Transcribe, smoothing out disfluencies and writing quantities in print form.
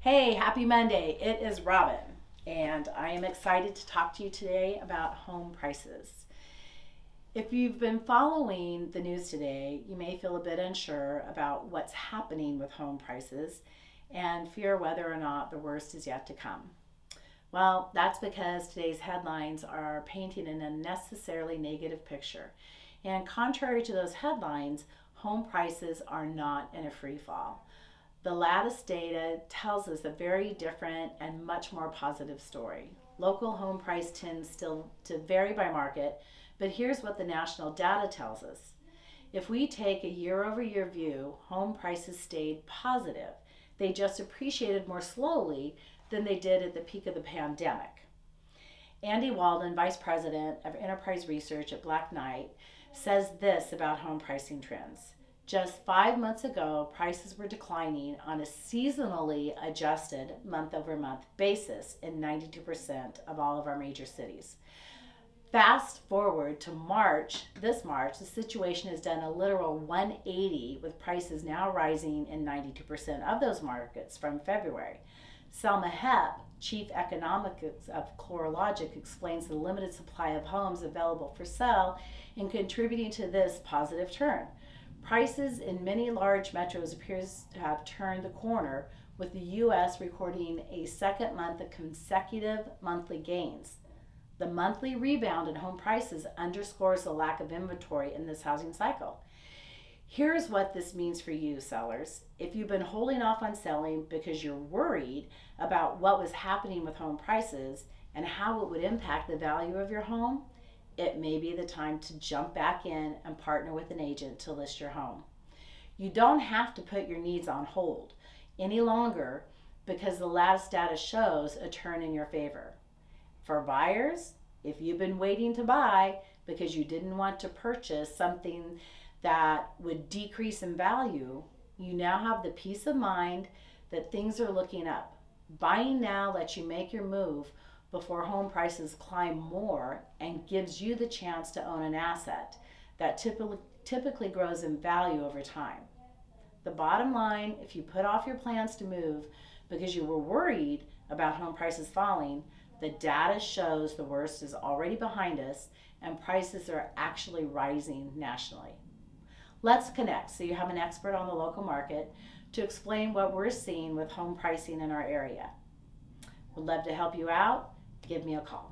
Hey, happy Monday. It is Robin, and I am excited to talk to you today about home prices. If you've been following the news today, you may feel a bit unsure about what's happening with home prices and fear whether or not the worst is yet to come. Well, that's because today's headlines are painting an unnecessarily negative picture. And contrary to those headlines, home prices are not in a free fall. The latest data tells us a very different and much more positive story. Local home price tends still to vary by market, but here's what the national data tells us. If we take a year over year view, home prices stayed positive. They just appreciated more slowly than they did at the peak of the pandemic. Andy Walden, Vice President of Enterprise Research at Black Knight, says this about home pricing trends. Just 5 months ago, prices were declining on a seasonally adjusted month over month basis in 92% of all of our major cities. Fast forward to this March, the situation has done a literal 180 with prices now rising in 92% of those markets from February. Selma Hepp, Chief Economist of CoreLogic, explains the limited supply of homes available for sale in contributing to this positive turn. Prices in many large metros appears to have turned the corner, with the U.S. recording a second month of consecutive monthly gains. The monthly rebound in home prices underscores the lack of inventory in this housing cycle. Here's what this means for you, sellers. If you've been holding off on selling because you're worried about what was happening with home prices and how it would impact the value of your home, it may be the time to jump back in and partner with an agent to list your home. You don't have to put your needs on hold any longer because the latest data shows a turn in your favor. For buyers, if you've been waiting to buy because you didn't want to purchase something that would decrease in value, you now have the peace of mind that things are looking up. Buying now lets you make your move before home prices climb more and gives you the chance to own an asset that typically grows in value over time. The bottom line, if you put off your plans to move because you were worried about home prices falling, the data shows the worst is already behind us and prices are actually rising nationally. Let's connect so you have an expert on the local market to explain what we're seeing with home pricing in our area. Would love to help you out. Give me a call.